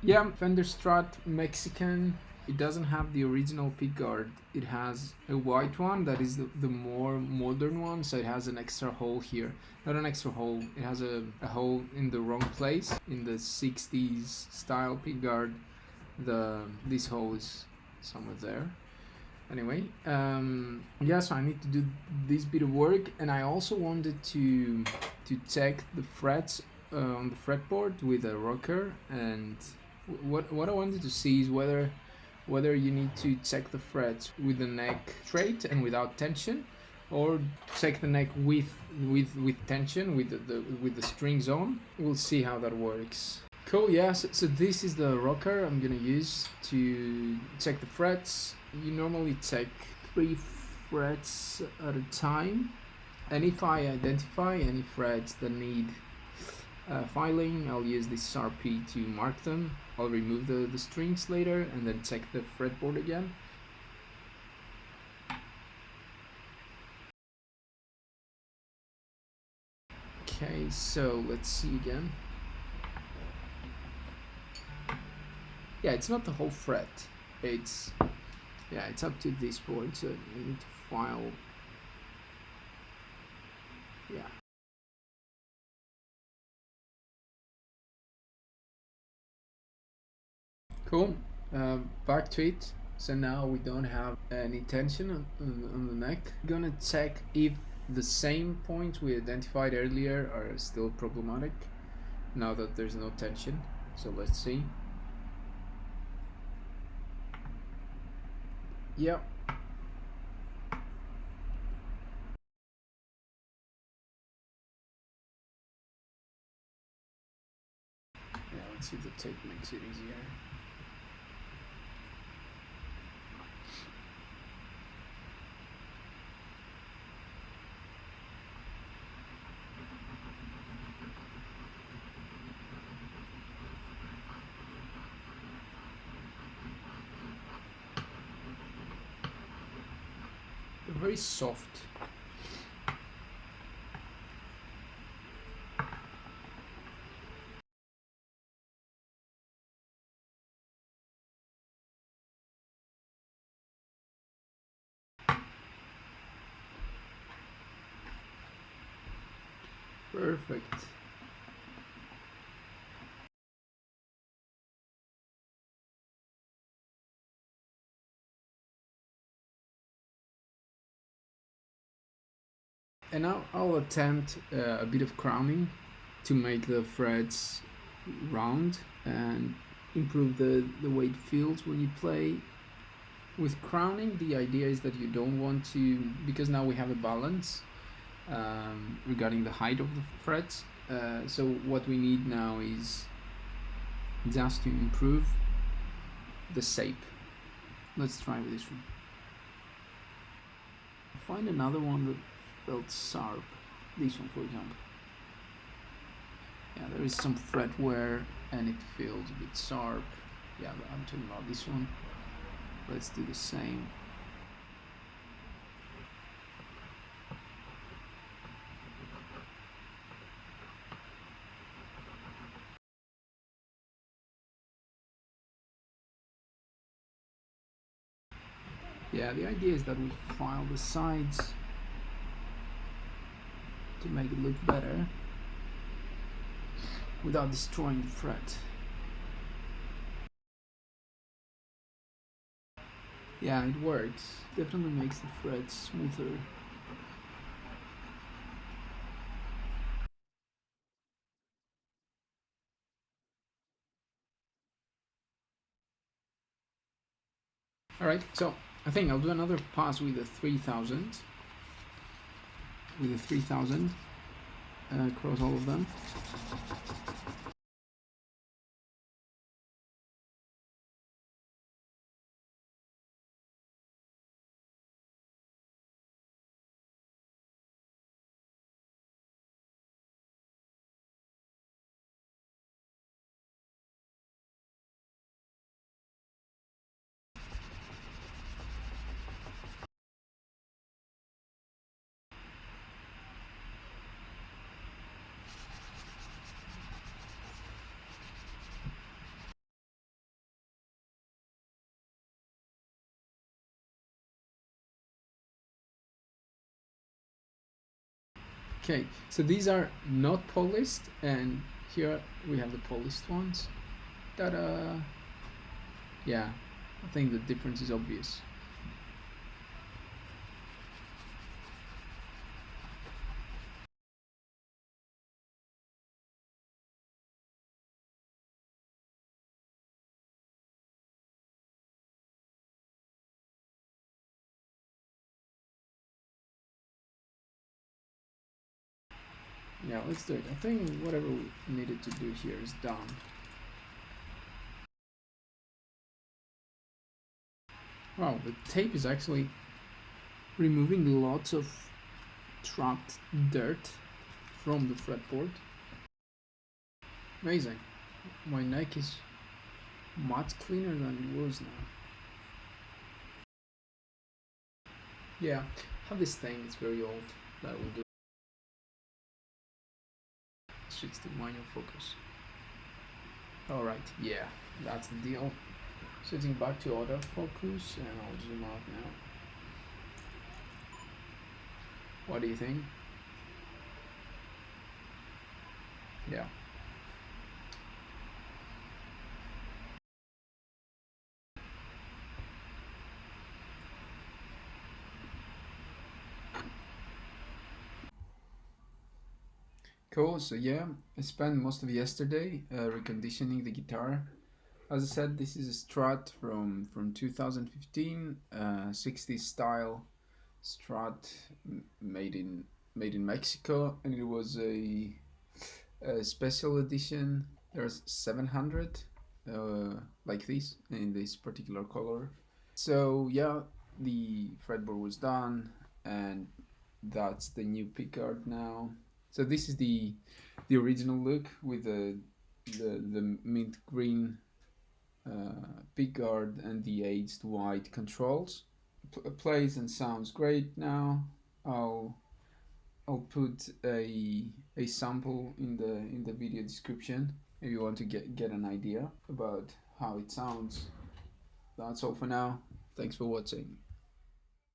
Yeah, Fender Strat Mexican. It doesn't have the original pickguard. It has a white one that is the more modern one, so it has an extra hole here. Not an extra hole, it has a hole in the wrong place. In the 60s style pickguard, this hole is somewhere there. Anyway, yeah, so I need to do this bit of work, and I also wanted to check the frets on the fretboard with a rocker, and what I wanted to see is whether you need to check the frets with the neck straight and without tension, or check the neck with tension, with the strings on. We'll see how that works. Cool, yeah, so this is the rocker I'm gonna use to check the frets. You normally check 3 frets at a time, and if I identify any frets that need filing, I'll use this RP to mark them. I'll remove the strings later and then check the fretboard again. Okay, so let's see again. Yeah, it's not the whole fret. It's up to this point, so I need to file. Yeah. Cool. Back to it. So now we don't have any tension on the neck. I'm gonna check if the same points we identified earlier are still problematic now that there's no tension. So let's see. Yep. Yeah, let's see if the tape makes it easier. They're very soft. Perfect. And now I'll attempt a bit of crowning to make the frets round and improve the way it feels when you play. With crowning, the idea is that you don't want to, because now we have a balance regarding the height of the frets. So what we need now is just to improve the shape. Let's try with this one. Find another one that felt sharp. This one, for example. Yeah, there is some fret wear and it feels a bit sharp. Yeah, I'm talking about this one. Let's do the same. Yeah, the idea is that we file the sides to make it look better without destroying the fret. Yeah, it works. Definitely makes the frets smoother. Alright, so I think I'll do another pass with the 3000. With the 3000 across all of them. Okay, so these are not polished, and here we have the polished ones. Ta-da! Yeah, I think the difference is obvious. Yeah, let's do it. I think whatever we needed to do here is done. Wow, the tape is actually removing lots of trapped dirt from the fretboard. Amazing. My neck is much cleaner than it was now. Yeah, I have this thing, it's very old, that will do. Switch to manual focus. Alright, yeah, that's the deal. Switching back to autofocus, and I'll zoom out now. What do you think? Yeah. Cool, so yeah, I spent most of yesterday reconditioning the guitar. As I said, this is a Strat from 2015, 60s style Strat made in Mexico, and it was a special edition. There's 700 like this in this particular color. So yeah, the fretboard was done, and that's the new pickguard now. So this is the original look with the mint green pickguard and the aged white controls. Plays and sounds great now. I'll I'll put a sample in the video description if you want to get an idea about how it sounds. That's all for now. Thanks for watching.